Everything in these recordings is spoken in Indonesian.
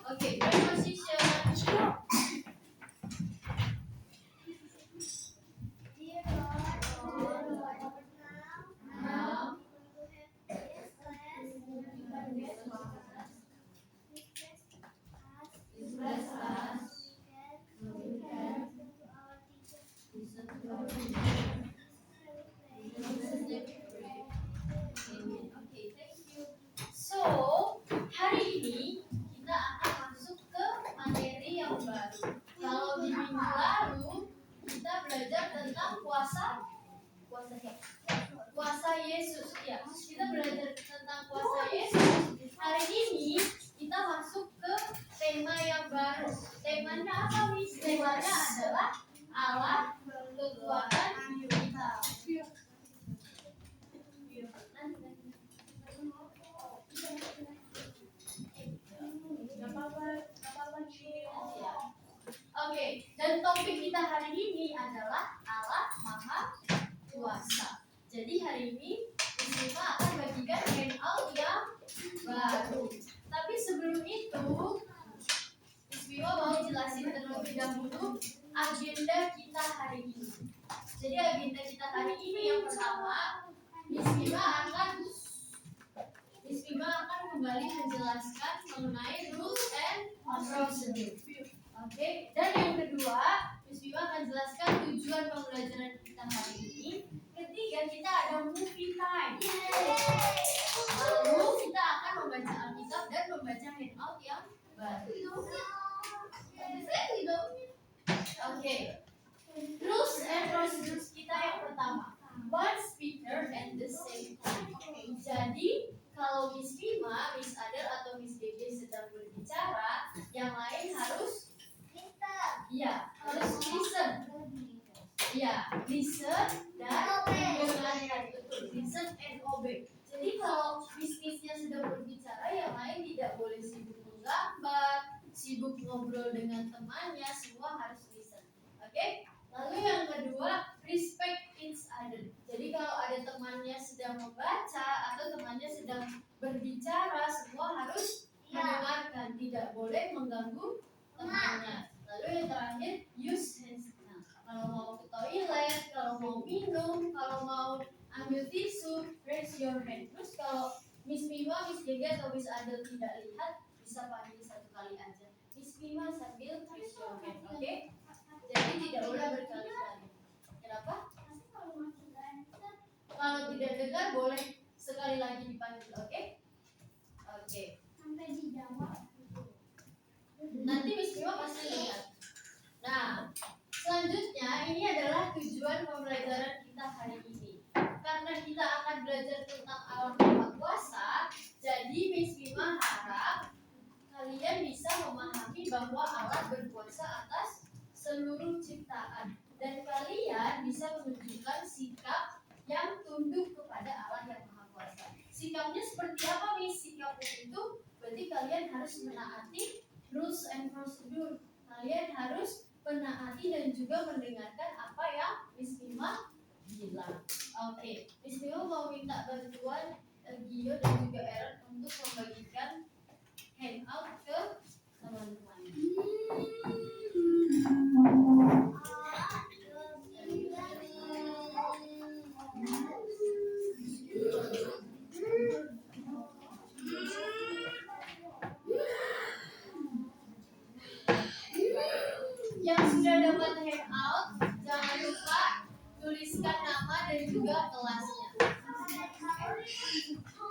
Okay, preposition. Now, express us. We can listen to our teacher. Okay, thank you. So, hari ini kita akan masuk ke materi yang baru. Kalau di minggu lalu kita belajar tentang puasa Yesus. Ya, kita belajar tentang puasa Yesus. Hari ini kita masuk ke tema yang baru. Temanya apa, Miss? Temanya adalah Allah kekuatan kita. Oke, dan topik kita hari ini adalah Allah Maha Kuasa. Jadi hari ini kita akan bagikan handout yang baru. Tapi sebelum itu, Bima mau jelasin terlebih dahulu agenda kita hari ini. Jadi agenda kita hari ini yang pertama, Miss Bima akan kembali menjelaskan mengenai rules and procedure. Oke, dan yang kedua, Miss Bima akan jelaskan tujuan pembelajaran kita hari ini. Ketiga, kita ada movie time. Lalu kita akan membaca Alkitab dan membaca handout yang baru. Oke, rules and procedures kita yang pertama, one speaker and the same time. Jadi kalau Miss Bima, Miss Adel atau Miss Gege sedang berbicara, yang lain harus harus listen. Ya, listen dan mendengarkan. Betul, listen and obey. Jadi kalau Miss-Missnya sedang berbicara, yang lain tidak boleh sibuk menggambar, sibuk ngobrol dengan temannya, semua harus listen. Oke? Lalu yang kedua, respect each other. Jadi kalau ada temannya sedang membaca atau temannya sedang berbicara, semua harus mendengarkan, tidak boleh mengganggu temannya. Lalu yang terakhir, use hands. Nah, kalau mau ke toilet, kalau mau minum, kalau mau ambil tisu, raise your hand. Terus kalau Miss Bima, Miss Gege atau Miss Adel tidak lihat, bisa panggil satu kali aja. Miss Bima sambil raise your hand, oke? Jadi tidak boleh berkali-kali. Kenapa? Kalau tidak dengar boleh sekali lagi dipanggil, oke? Oke. Sampai dijawab. Nanti Miss Bima pasti lihat. Nah, selanjutnya ini adalah tujuan pembelajaran kita hari ini. Karena kita akan belajar tentang Allah Maha Kuasa, jadi Miss Bima harap kalian bisa memahami bahwa Allah berkuasa atas seluruh ciptaan, dan kalian bisa menunjukkan sikap yang tunduk kepada Allah yang Maha Kuasa. Sikapnya seperti apa, Miss? Sikapnya itu berarti kalian harus menaati rules and procedure. Kalian harus menaati dan juga mendengarkan apa yang Miss Bima bilang. Oke, Miss Bima mau minta bantuan Gio dan juga Aaron untuk membagikan handout ke teman-teman. Yang sudah dapat handout, jangan lupa tuliskan nama dan juga kelasnya.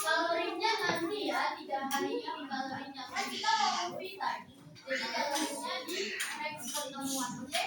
Kalorinya nanti ya, tidak hari ini kalorinya. Kan kita mau movie time. Jadi kalorinya di next pertemuan, oke?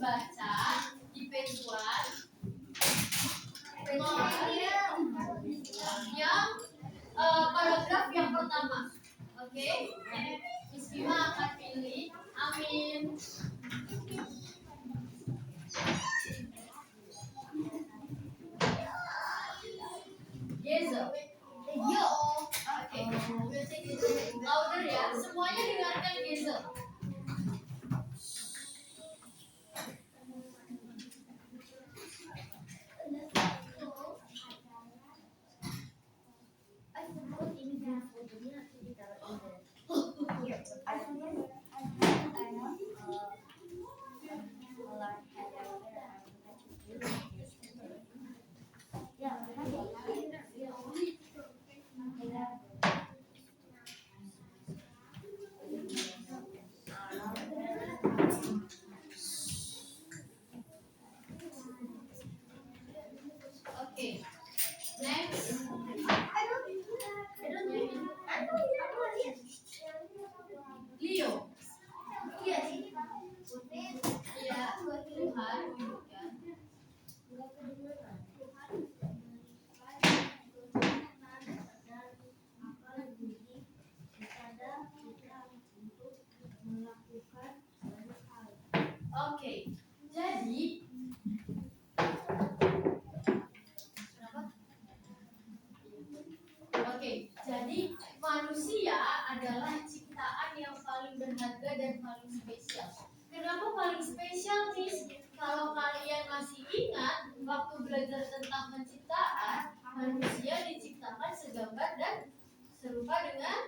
membaca di page 1 yang paragraf yang pertama. Oke, Miss Bima akan pilih. Amin. Gezel. Yo. Oke. Louder ya. Semuanya dengarkan Gezel. Okay. Next. Leo. Iya, Tuhan. Oke, jadi jadi manusia adalah ciptaan yang paling berharga dan paling spesial. Kenapa paling spesial, Miss? Kalau kalian masih ingat, waktu belajar tentang penciptaan, manusia diciptakan segambar dan serupa dengan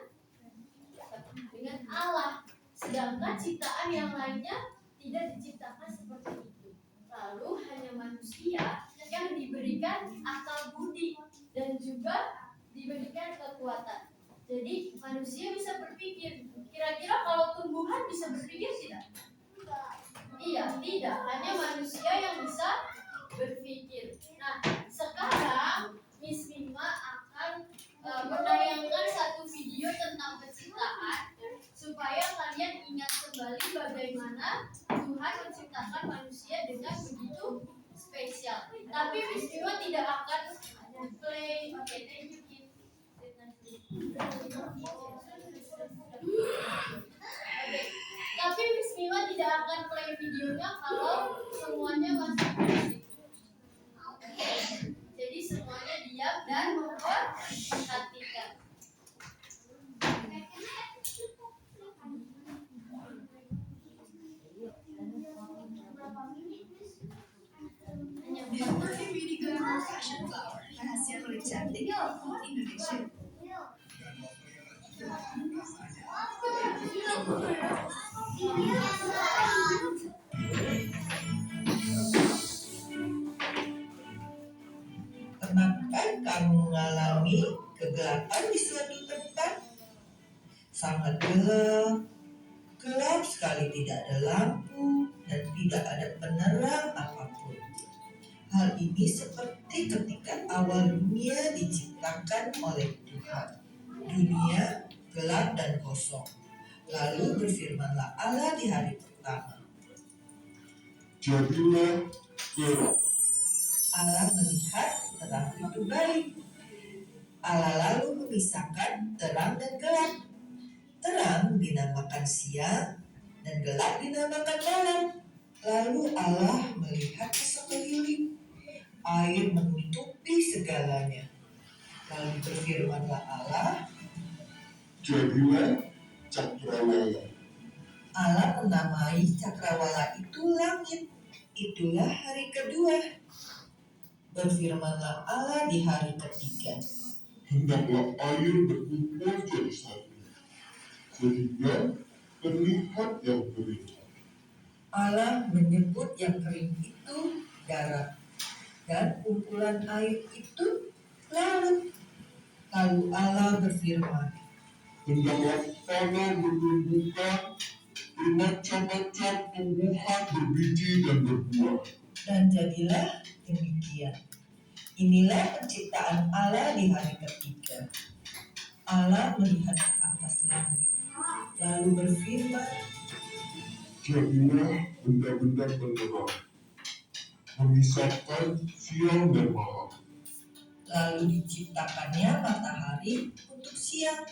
Allah. Sedangkan ciptaan yang lainnya tidak diciptakan seperti itu. Lalu hanya manusia yang diberikan akal budi dan juga diberikan kekuatan. Jadi manusia bisa berpikir. Kira-kira kalau tumbuhan bisa berpikir tidak? Iya, tidak. Hanya manusia yang bisa berpikir. Nah, sekarang Miss Bima akan menayangkan satu video tentang penciptaan supaya kalian ingat kembali bagaimana Tuhan menciptakan manusia dengan begitu spesial. Tapi Miss Bima tidak akan play. Oke, thank you. Tapi Miss Bima tidak akan play videonya kalau semuanya masih berisik. Oke, jadi semuanya diam dan memperhatikan. Fashion Flower, rahasia kulit cantik Indonesia. Pernahkah kamu mengalami kegelapan di suatu tempat? Sangat gelap, gelap sekali, tidak ada lampu dan tidak ada penerang apapun. Hal ini seperti ketika awal dunia diciptakan oleh Tuhan. Dunia gelap dan kosong. Lalu berfirmanlah Allah di hari pertama. Jadilah terang. Allah melihat terang itu baik. Allah lalu memisahkan terang dan gelap. Terang dinamakan siang dan gelap dinamakan malam. Lalu Allah melihat ke sekeliling. Air menutupi segalanya. Lalu berfirmanlah Allah. Jadilah cakrawala. Allah menamai cakrawala itu langit. Itulah hari kedua. Berfirmanlah Allah di hari ketiga. Hendaklah air berkumpul jadi satu, sehingga terlihat yang kering. Allah menyebut yang kering itu darat, dan kumpulan air itu laut. Lalu Allah berfirman, Hendaklah tanah menumbuhkan bermacam-macam tumbuhan berbiji dan berbuah. dan jadilah demikian. Inilah penciptaan Allah di hari ketiga. Allah melihat ke atas langit, lalu berfirman, Jadilah benda-benda penerang, memisahkan siang dan malam. Lalu diciptakannya matahari untuk siang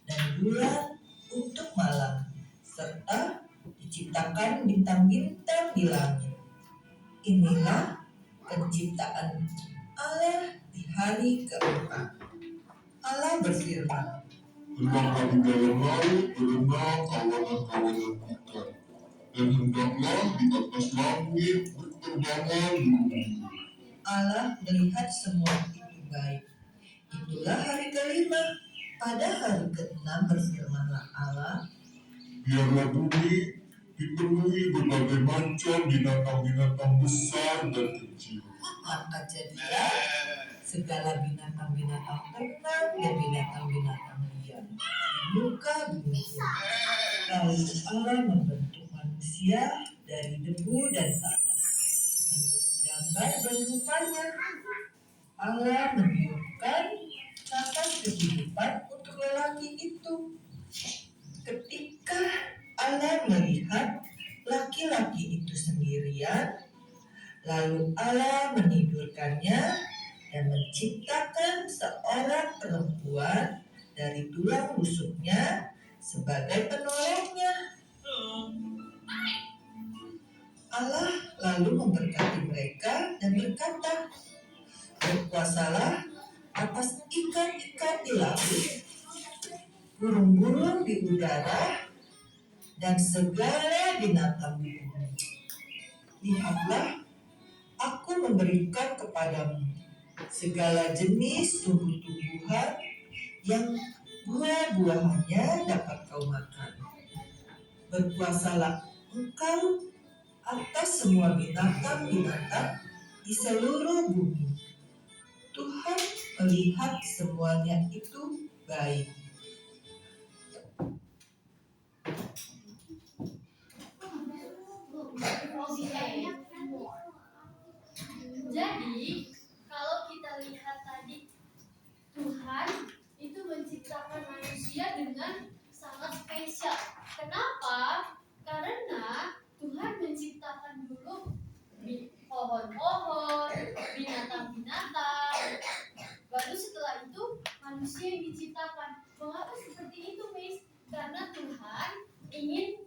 dan bulan untuk malam, serta diciptakan bintang-bintang di langit. Inilah penciptaan Allah di hari keempat. Allah berfirman, Hendaklah di dalam laut berenang kawanan-kawanan ikan, dan hendaklah di atas langit berterbangan burung-burung. Allah melihat semua itu baik. Itulah hari kelima. Pada hari keenam berfirmanlah Allah, Biarlah bumi dipenuhi berbagai macam binatang-binatang besar dan kecil, maka jadilah segala binatang-binatang ternak dan binatang-binatang liar di muka bumi. Lalu Allah membentuk manusia dari debu dan tanah, menurut gambar dan rupanya. Allah meniupkan nafas kehidupan untuk lelaki itu. Ketika Allah melihat laki-laki itu sendirian, lalu Allah menidurkannya dan menciptakan seorang perempuan dari tulang rusuknya sebagai penolongnya. Allah lalu memberkati mereka dan berkata, berkuasalah atas ikan-ikan di laut, burung-burung di udara, dan segala binatang di bumi. Lihatlah, aku memberikan kepadamu segala jenis tumbuh-tumbuhan yang buah-buahannya dapat kau makan. Berkuasalah engkau atas semua binatang-binatang di seluruh bumi. Tuhan melihat semuanya itu baik. Jadi, kalau kita lihat tadi, Tuhan itu menciptakan manusia dengan sangat spesial. Kenapa? Karena Tuhan menciptakan dulu pohon-pohon, binatang-binatang, baru setelah itu manusia yang diciptakan. Mengapa seperti itu, Miss? Karena Tuhan ingin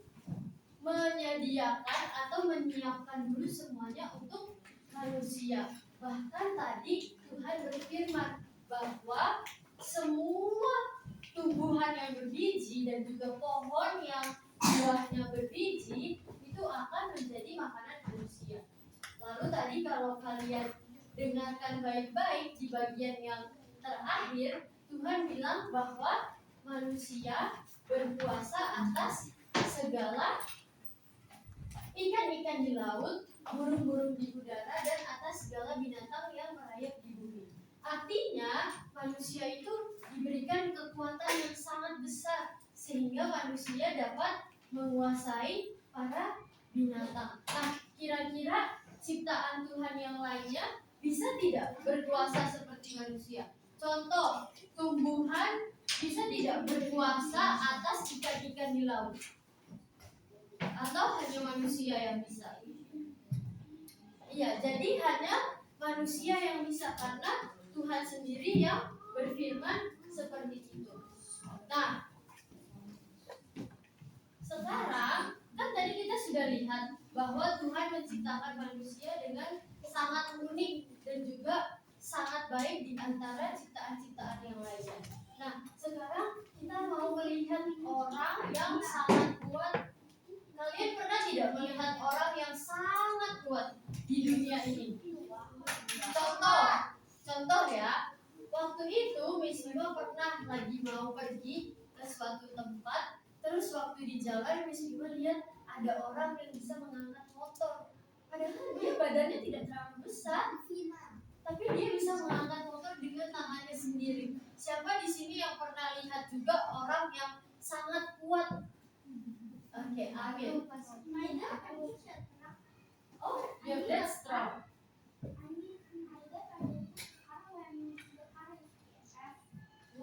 menyediakan atau menyiapkan dulu semuanya untuk manusia. Bahkan tadi Tuhan berfirman bahwa semua tumbuhan yang berbiji dan juga pohon yang buahnya berbiji itu akan menjadi makanan manusia. Lalu tadi kalau kalian dengarkan baik-baik di bagian yang terakhir, Tuhan bilang bahwa manusia berkuasa atas segala ikan-ikan di laut, burung-burung di udara, dan atas segala binatang yang merayap di bumi. Artinya, manusia itu diberikan kekuatan yang sangat besar sehingga manusia dapat menguasai para binatang. Nah, kira-kira ciptaan Tuhan yang lainnya bisa tidak berkuasa seperti manusia? Contoh, tumbuhan bisa tidak berkuasa atas ikan-ikan di laut? Atau hanya manusia yang bisa? Iya, jadi hanya manusia yang bisa karena Tuhan sendiri yang berfirman seperti itu. Nah, sekarang kan tadi kita sudah lihat bahwa Tuhan menciptakan manusia dengan sangat unik dan juga sangat baik di antara ciptaan-ciptaan yang lainnya. Nah, sekarang kita mau melihat orang yang sangat kuat. Kalian pernah tidak melihat orang yang sangat kuat di dunia ini? Contoh ya, waktu itu Miss Bima pernah lagi mau pergi ke suatu tempat, terus waktu di jalan Miss Bima lihat ada orang yang bisa mengangkat motor. Padahal dia badannya tidak terlalu besar, tapi dia bisa mengangkat motor dengan tangannya sendiri. Siapa di sini yang pernah lihat juga orang yang sangat kuat? Oke, Amin. Oh, you're that strong.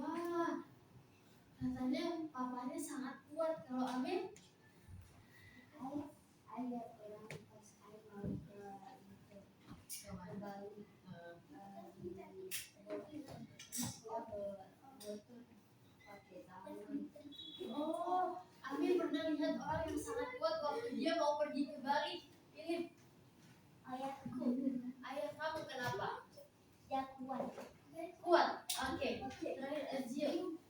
Wah, katanya papanya sangat kuat. Kalau Amin? Oh, Amir pernah lihat orang yang sangat kuat waktu dia mau pergi ke Bali. Ini ayahku. Ayah kamu kenapa? Ya kuat. Kuat. Oke. Terakhir Ezio.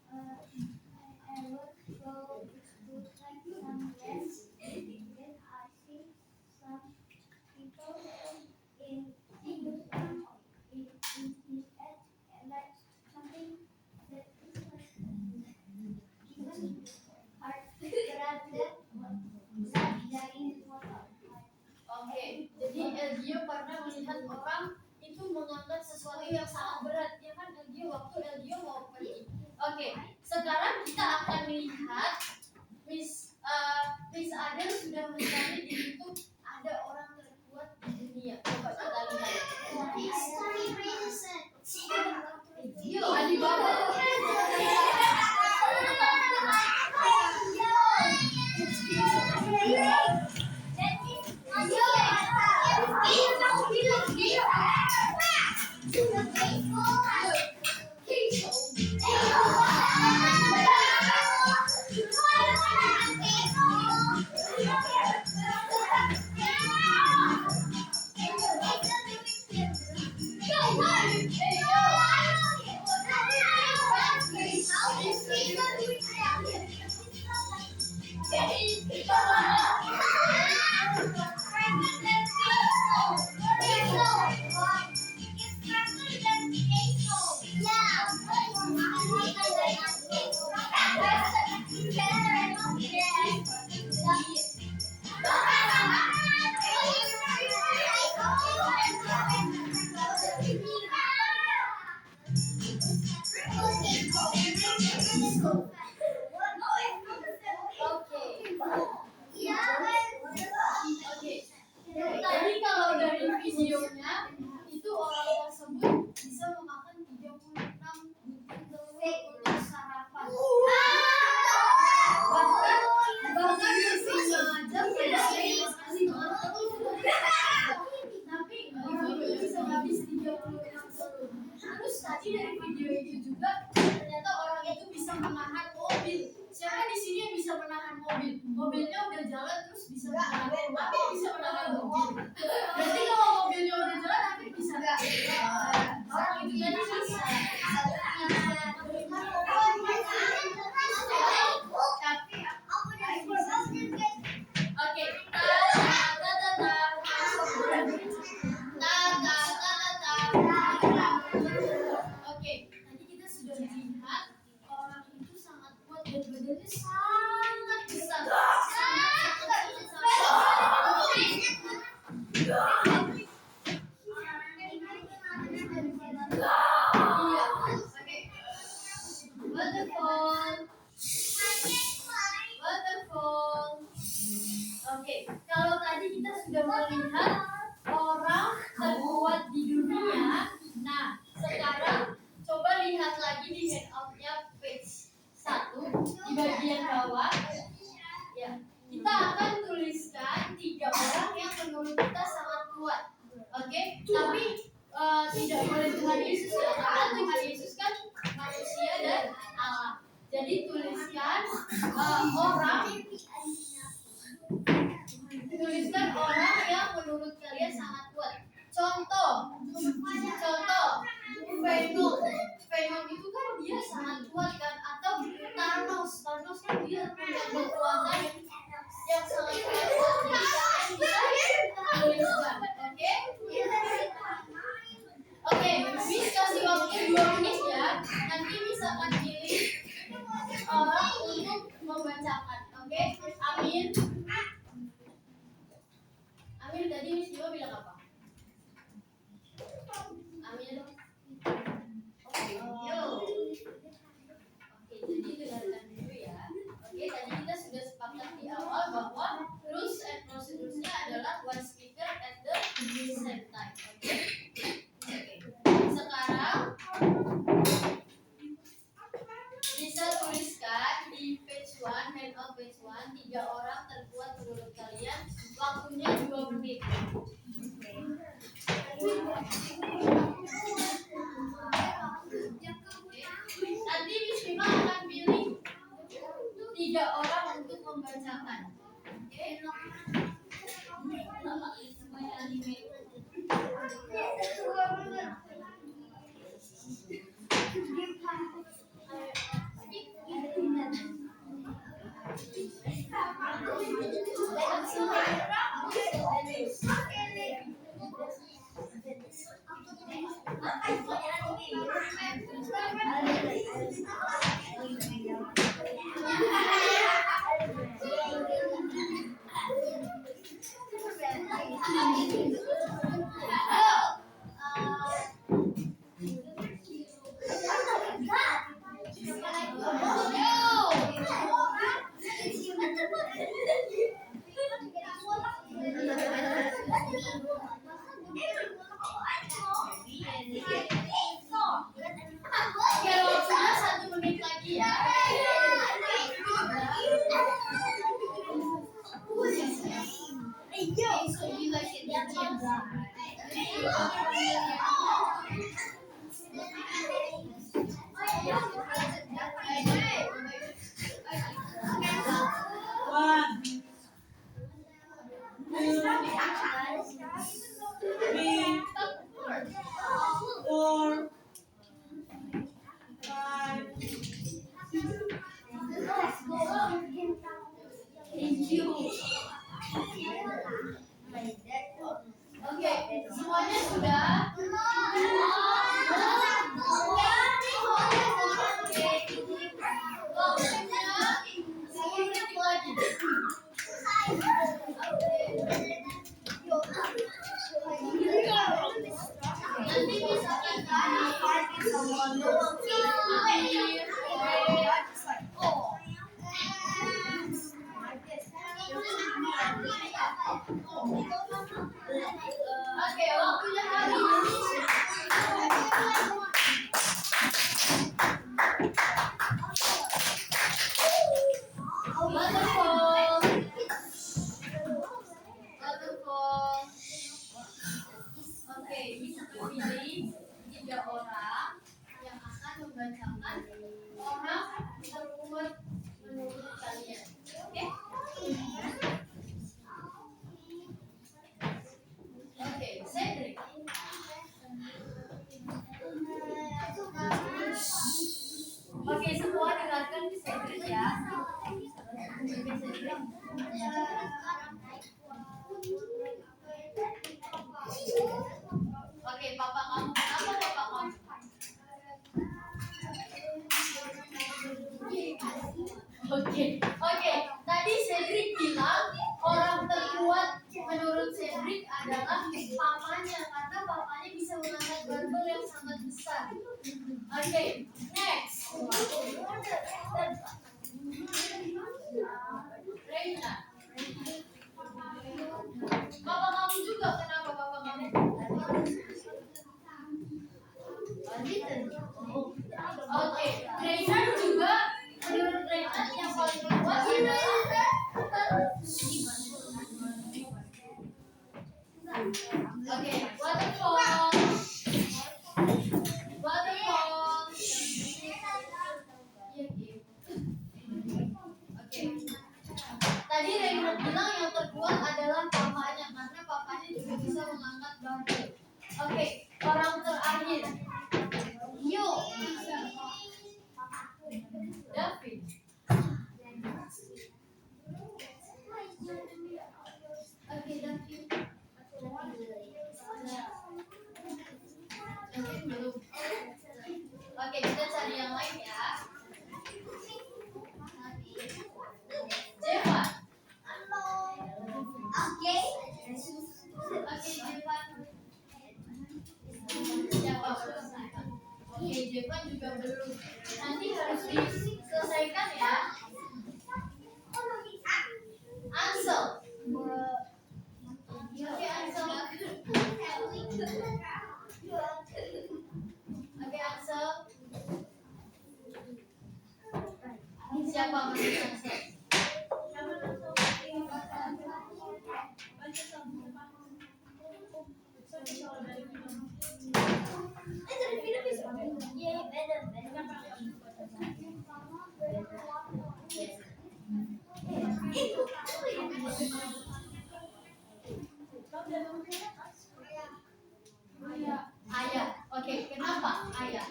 Oke, jadi Elgio pernah melihat orang itu mengangkat sesuatu yang sangat berat, ya kan Elgio waktu Elgio mau pergi. Oke, sekarang kita akan melihat Miss Adel sudah mencari di YouTube ada orang terkuat di dunia. Coba kita lihat. Yuk, di bawah. Jadi kalau dari videonya itu orang tersebut bisa memakan 36 butir telur untuk sarapan. Bahkan istrinya aja kasih makan telur. Tapi ibunya bisa habis 36 telur. Terus tadi dari video itu juga ternyata orang itu bisa menahan mobil. Siapa di sini yang bisa menahan mobil? Mobilnya udah jalan terus bisa menahan. Tapi bisa menahan mobil. Berarti kalau mobilnya udah jalan, tapi bisa nggak? Orang itu tadi bisa. Oke. Oke, tadi kita sudah lihat orang itu sangat kuat dan badannya sangat besar. Waterfall. Oke, kalau tadi kita sudah melihat orang terkuat di dunia. Nah, sekarang coba lihat lagi di handout-nya page 1 di bagian bawah. Ya, kita akan tuliskan 3 orang yang menurut kita sangat kuat. Oke, tapi tidak boleh Tuhan Yesus ya, karena Tuhan Yesus kan manusia dan Allah. Jadi tuliskan orang yang menurut kalian sangat kuat. Contoh, Venom itu kan dia sangat kuat kan, atau Thanos kan dia punya kekuatan yang sangat kuat. Jadi kalian bisa tuliskan, oke? Oke, Miss kasih waktu 2 menit ya. Nanti Miss akan pilih orang untuk membacakan, oke? Amin tadi Miss juga bilang apa? Amin. Oke, jadi dengarkan dulu ya. Oke, tadi kita sudah sepakat di awal bahwa rules and procedures-nya adalah one speaker at the same time. Oke. Sekarang bisa tuliskan di page 1, handout page 1, 3 orang terkuat menurut kalian. Waktu Oke, waktunya 1 menit lagi ya. So you like it, One, two, three, 4, 5. Oke, semuanya sudah. Nanti bisa Oke, waktunya habis. Waterfall. Waterfall. Oke, bisa pilih 3 orang yang akan membacakan orang terkuat menurut kalian. Oke? Oke, Cedric. Oke, semua dengarkan Cedric ya. Oke, Cedric. Oke, papa kamu. Kenapa papa kamu? Oke. Tadi Cedric bilang orang terkuat menurut Cedric adalah papanya karena papanya bisa mengangkat barbel yang sangat besar. Oke, next. Reina. Papa kamu juga, kenapa papa kamu? Oke, Reina juga menurut Reina yang paling kuat adalah Oke, waterfall. Oke. Tadi Reina bilang yang terkuat adalah papanya karena papanya juga bisa mengangkat barbel. Oke, orang terakhir. Yuk. David. Oke, David. David belum. Oke, kita cari yang lain ya. Jevan. Oke, Jevan. Siapa? Oke, Jevan juga belum. Nanti harus diselesaikan ya. Ansel. Oke, Ansel. Oke, Ansel. Siapa menurut Ansel? Ayah. Oke, kenapa ayah?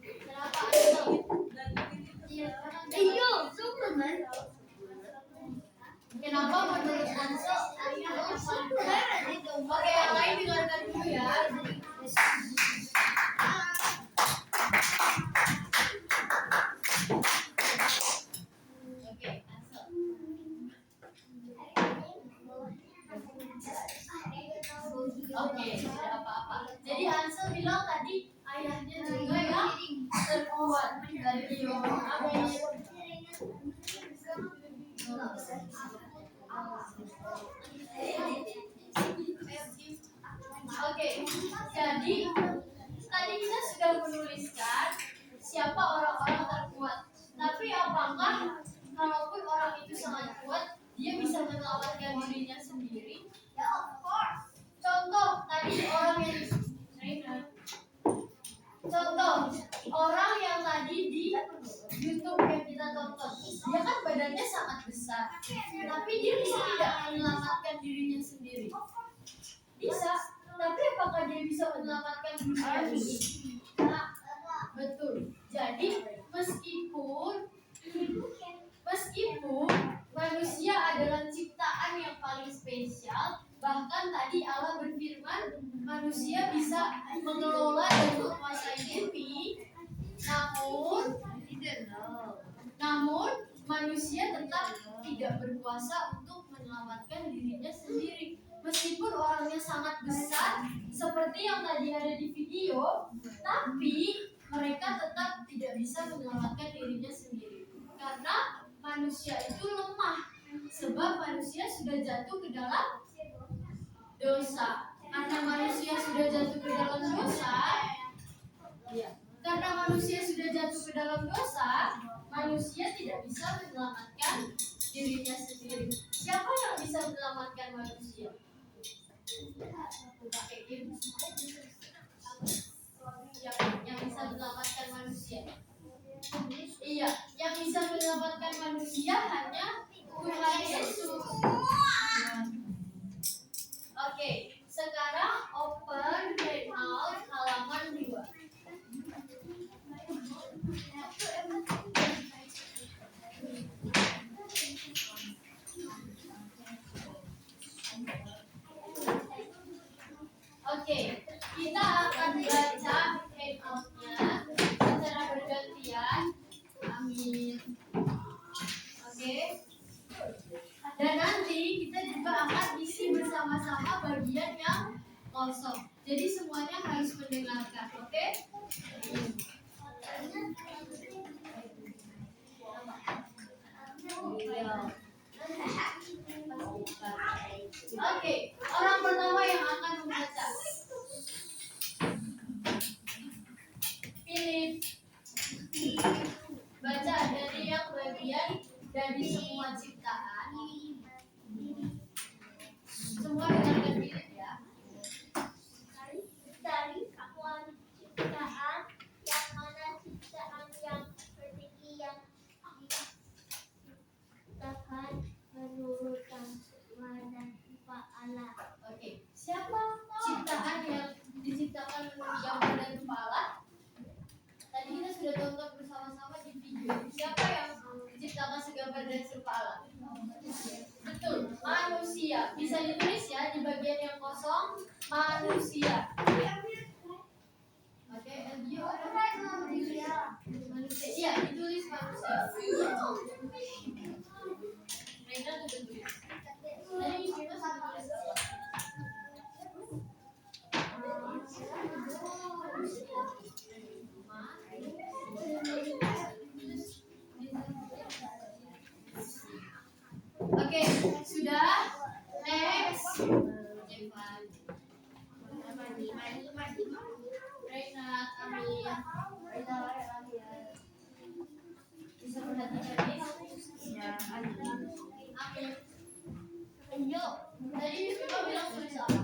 Kenapa Ansel? Iya, Superman. Kenapa menurut Ansel ayah yang paling kuat? Oke, yang lain dengarkan dulu ya. Oke, Ansel. Oke, tidak apa-apa. Jadi Ansel bilang tadi ayahnya juga yang terkuat dari Amin. Oke, jadi tadi kita sudah menuliskan siapa orang-orang terkuat. Tapi apakah kalaupun orang itu sangat kuat, dia bisa menyelamatkan dirinya sendiri? Ya, of course. Contoh tadi orang yang di YouTube yang kita tonton, dia kan badannya sangat besar, tapi dia bisa tidak menyelamatkan dirinya sendiri? Bisa, tapi apakah dia bisa menyelamatkan dirinya sendiri? Nah, betul. Jadi meskipun manusia adalah ciptaan yang paling spesial, bahkan tadi Allah berfirman manusia bisa mengelola dan menguasai bumi, namun manusia tetap tidak berkuasa untuk menyelamatkan dirinya sendiri. Meskipun orangnya sangat besar seperti yang tadi ada di video, tapi mereka tetap tidak bisa menyelamatkan dirinya sendiri. Karena manusia itu lemah, sebab manusia sudah jatuh ke dalam dosa. Karena manusia sudah jatuh ke dalam dosa, manusia tidak bisa menyelamatkan dirinya sendiri. Siapa yang bisa menyelamatkan manusia? Yang bisa menyelamatkan manusia. Iya, yang bisa menyelamatkan manusia hanya Tuhan Yesus. Oke, sekarang open handout halaman 2. Oke, kita akan baca handout-nya secara bergantian. Amin. Oke. Dan nanti kita juga akan isi bersama-sama bagian yang kosong. Jadi semuanya harus mendengarkan, oke? Oke, orang pertama yang akan membaca. Philip, baca dari yang bagian dari semua ciptaan. Semua dengarkan Philip ya. Dari semua ciptaan, yang mana ciptaan yang seperti yang diciptakan menurut dan sifat Allah. Oke, siapa ciptaan yang diciptakan menurut gambar dan kepala? Tadi kita sudah tonton bersama-sama di video. Siapa yang diciptakan segambar dan sekepala? Betul, manusia. Bisa ditulis ya di bagian yang kosong, manusia. Oke, manusia. Iya, ditulis manusia. Rena sudah tulis. Tadi kita sudah tulis apa? Oke, sudah. Next. Evan. Reina, Amin. Bisa perhatikan ini? Amin. Ayo. Tadi Yusuf bilang tulis apa?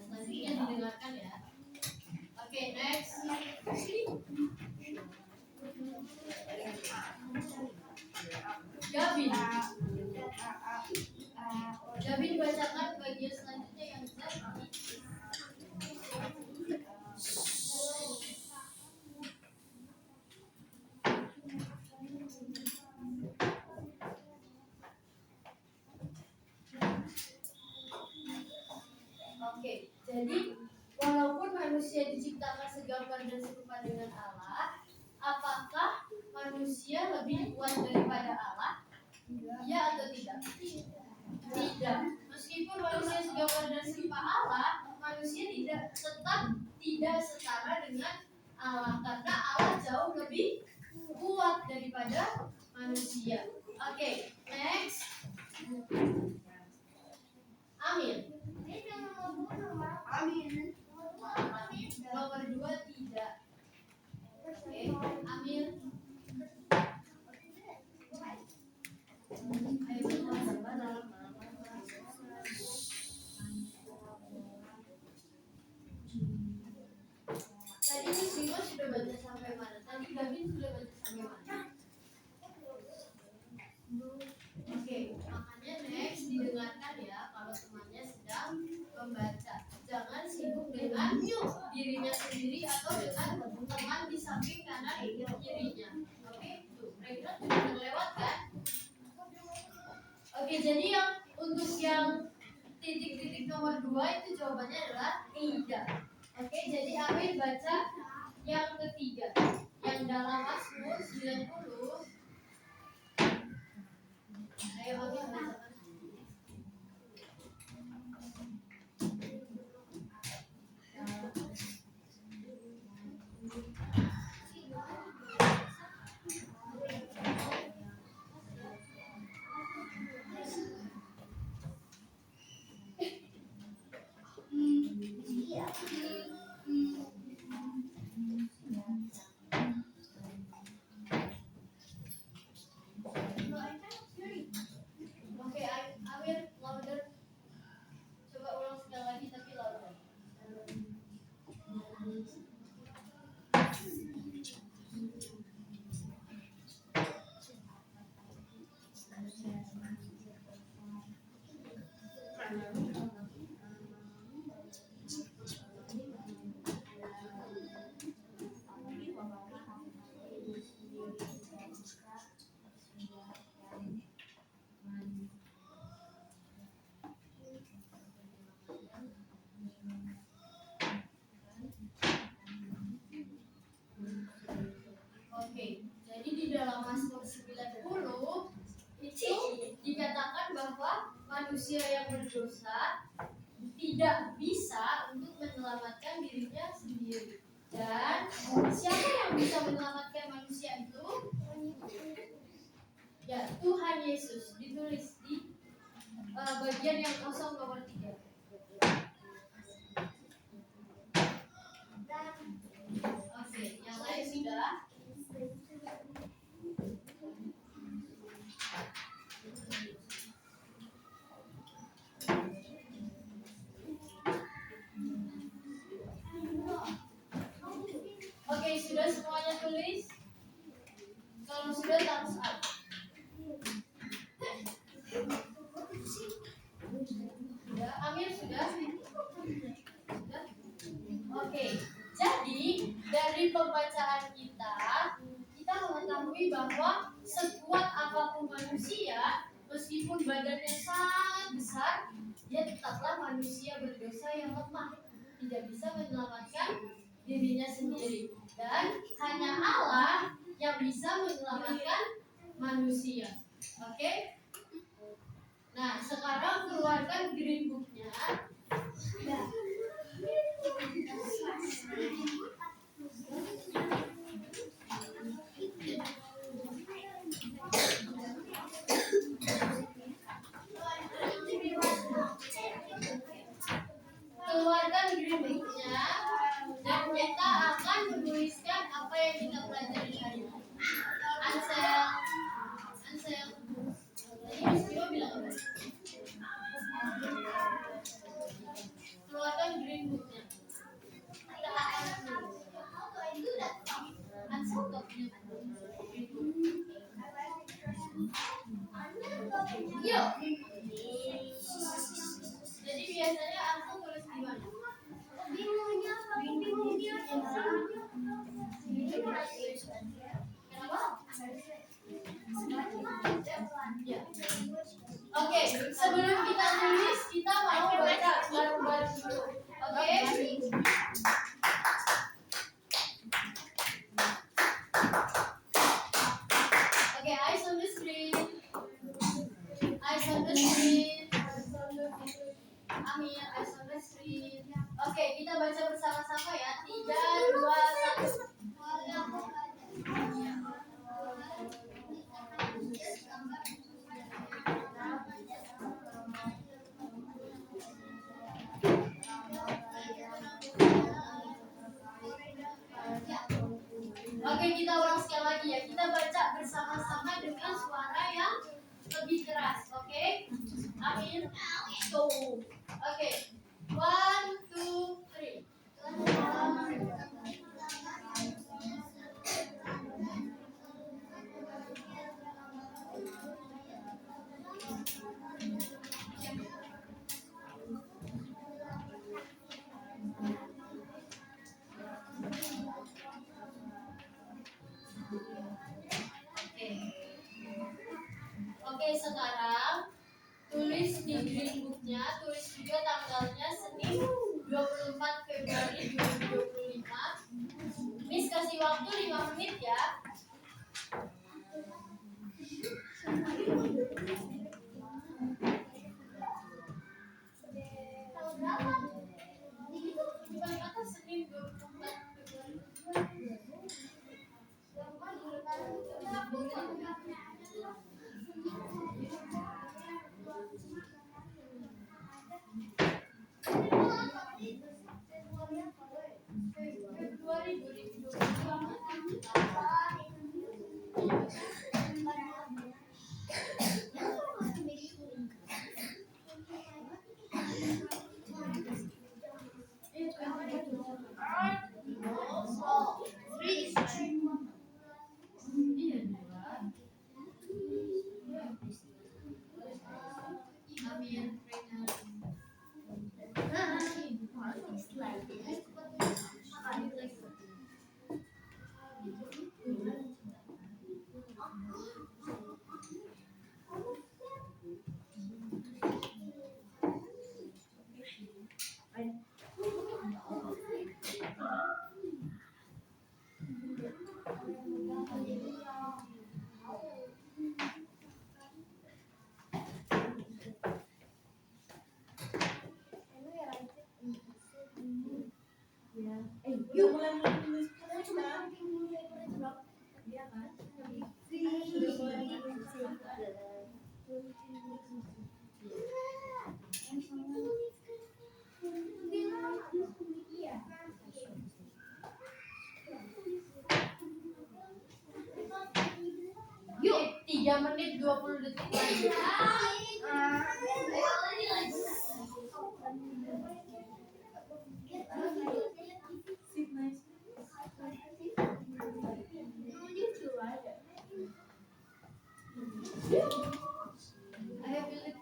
Selanjutnya didengarkan ya. Oke, next. Gavin. Gavin bacakan bagian selanjutnya yang Z. manusia. Oke, next. Amin. Nomor 2 tidak. Oke, Amin. Ayo tadi Miss Bima sudah baca sampai mana? Tadi Gavin sudah baca sampai mana? Oke, makanya next didengarkan ya kalau temannya sedang membaca. Jangan sibuk dengan dirinya sendiri atau dengan teman di samping kanan kirinya. Oke, tuh mereka sudah terlewatkan. Oke, jadi yang untuk yang titik-titik nomor 2 itu jawabannya adalah tidak. Oke, jadi Amin baca yang ketiga, yang dalam Mazmur 90. Ayo Amin baca. Oke, Amin louder. Coba ulang sekali lagi tapi louder. Oke, jadi di dalam Mazmur 90 itu dikatakan bahwa manusia yang berdosa tidak bisa untuk menyelamatkan dirinya sendiri. Dan siapa yang bisa menyelamatkan manusia itu? Ya, Tuhan Yesus. Ditulis di bagian yang kosong nomor 3. Oke, yang lain sudah. Oke, sudah semuanya tulis? Kalau sudah thumbs up. Sudah, Amir sudah? Sudah? Oke, jadi dari pembacaan kita mengetahui bahwa sekuat apapun manusia, meskipun badannya sangat besar, dia tetaplah manusia berdosa yang lemah, tidak bisa menyelamatkan dirinya sendiri. Dan hanya Allah yang bisa menyelamatkan manusia. Oke? Nah, sekarang keluarkan green book-nya. Keluarkan green book-nya dan kita akan menuliskan apa yang kita pelajari hari ini. Ansel. Tadi Miss Bima bilang apa? Keluarkan green book-nya. Kita akan menulis. Ansel nggak punya green book. Yuk. Jadi biasanya aku tulis di mana? Kenapa? Ya. Oke, sebelum kita tulis, kita mau baca bareng-bareng dulu. Oke? Oke, eyes on the screen. Eyes on the screen. Amir, eyes on the screen. Oke, kita baca bersama-sama ya. 3, 2, 1. Amin. Tuh. Oke. 1, 2, 3. Oke, sekarang tulis di green booknya, tulis juga tanggalnya Senin 24 Februari 2025. Miss kasih waktu 5 menit ya. Di paling atas Senin 24 Februari. Februari Yuk mulai tulis kan? Iya kan? Sudah mulai tulis. Yuk, 3 menit 20 detik lagi. Sit nice. Ayo pilih.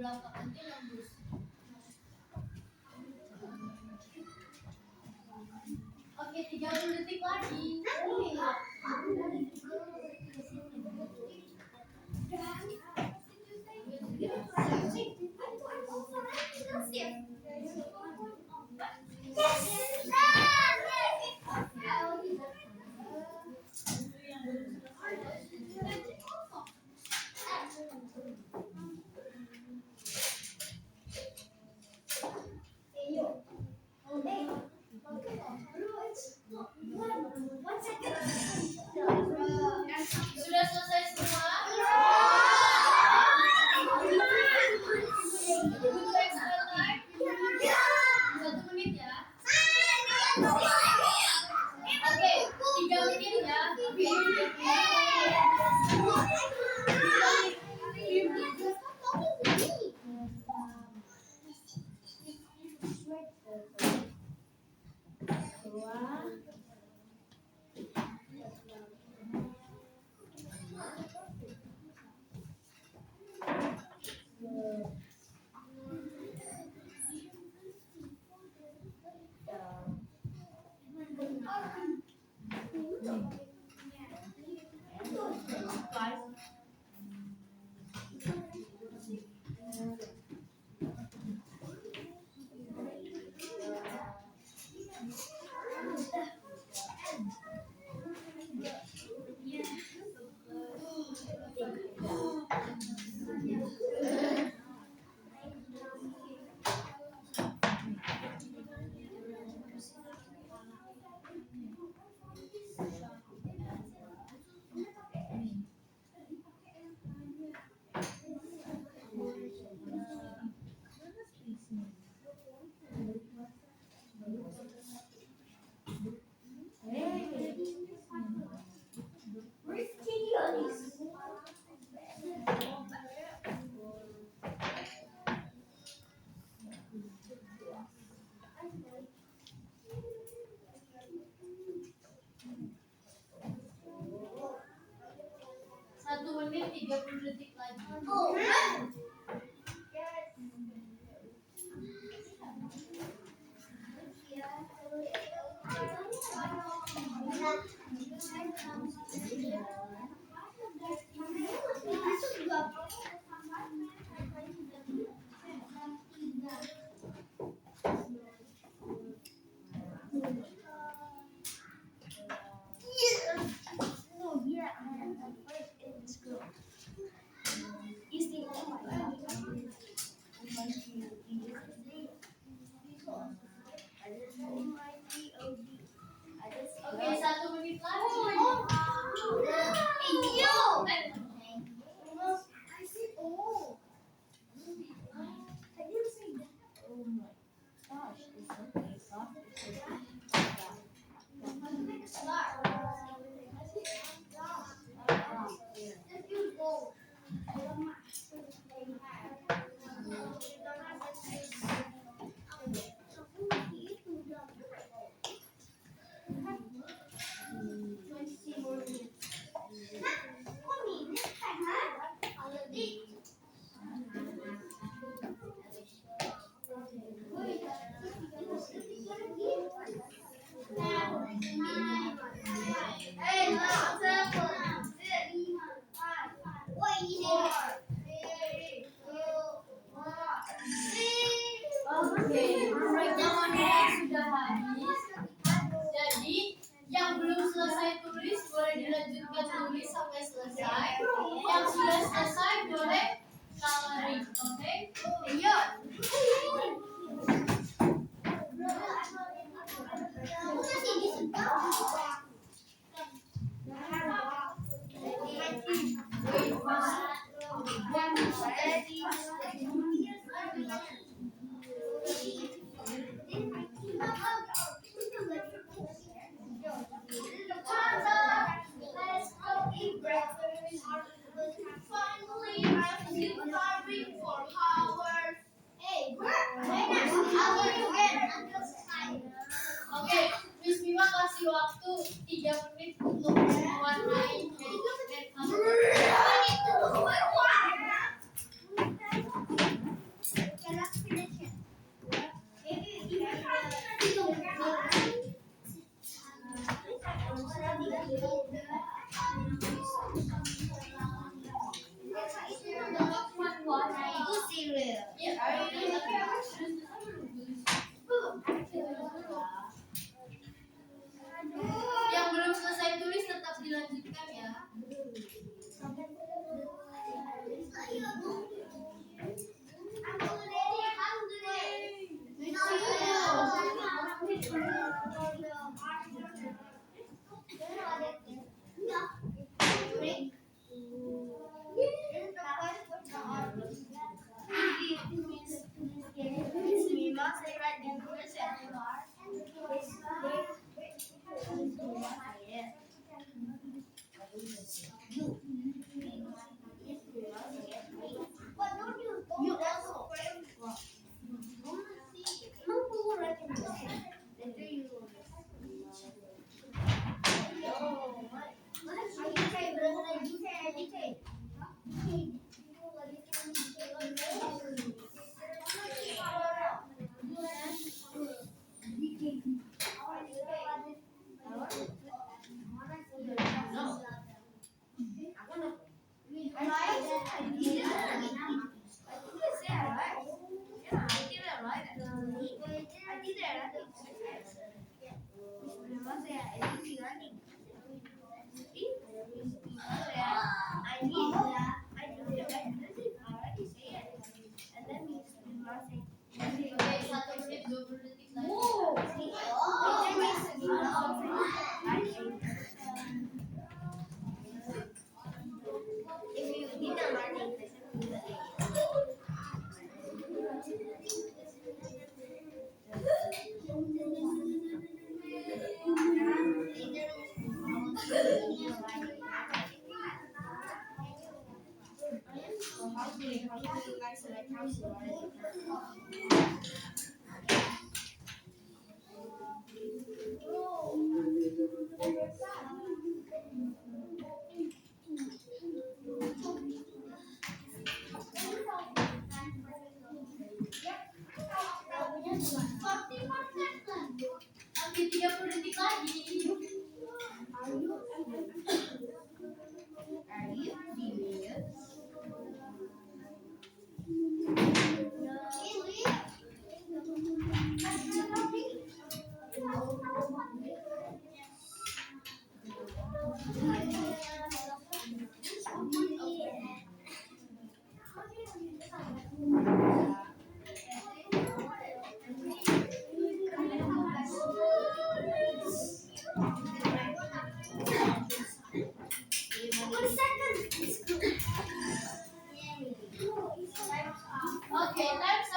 belakang nanti nembus. Oke, 30 detik lagi. Sudah selesai semua? Butuh extra time? 1 menit ya? Oke, 3 menit ya. Satu menit 30 detik lagi. Oke, 1 menit lagi. Oke, rekamannya sudah habis. Jadi yang belum selesai tulis boleh dilanjutkan tulis sampai selesai. Yang sudah selesai boleh coloring, oke? Ayo. Oke, Miss Bima kasih waktu 3 menit untuk mewarnai red color. Oke, 30 detik lagi. Oke, time's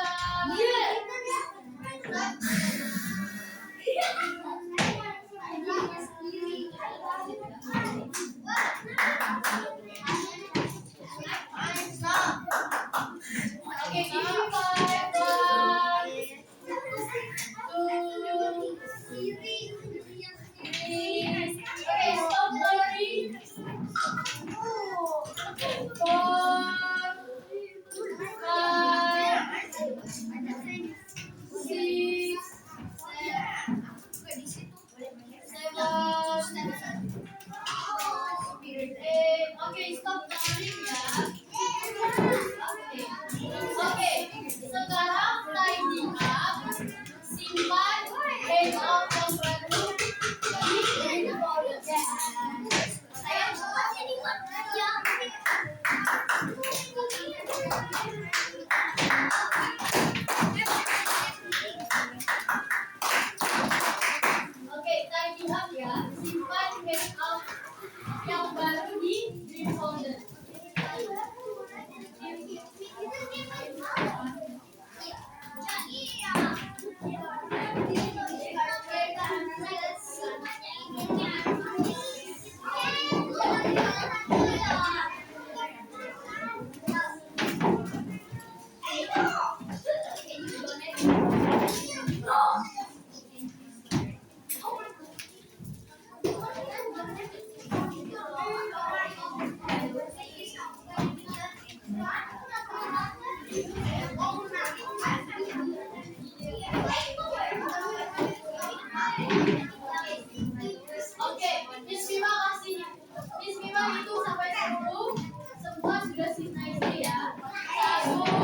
up. Oke, give me 5, 1, 2, 3. Okay, stop worrying. 4, 5, 6, 7, 8. Okay, stop worrying ya. Oke, sekarang tidy up, simpan handout yang baru di folder. Sayang, oke, tidy up ya, simpan handout yang baru di folder. Oke, Miss Bima kasih. Miss Bima itu sampai 10. Semua sudah sinkronis ya. 1,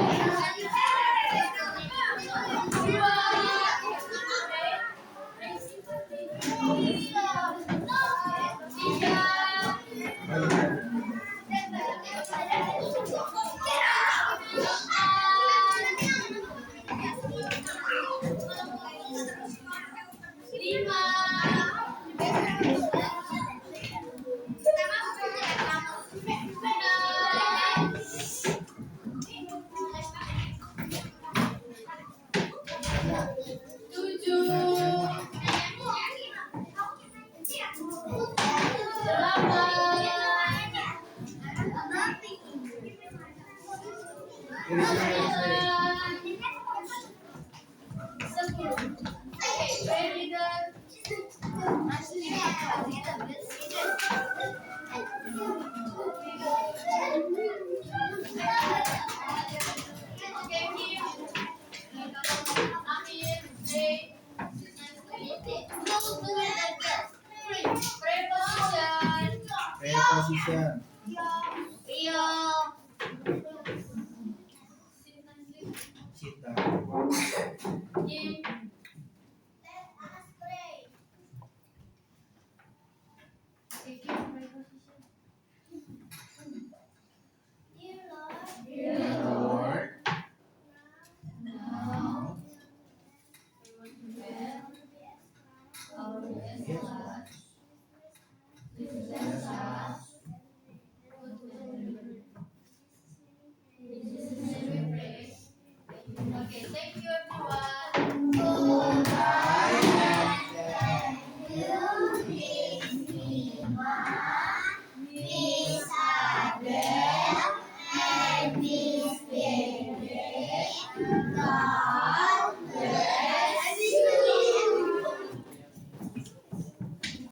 Preposition. Cita. Dear Lord, now bless us. Okay, thank you everyone. Miss Adele and Miss Baby. Kita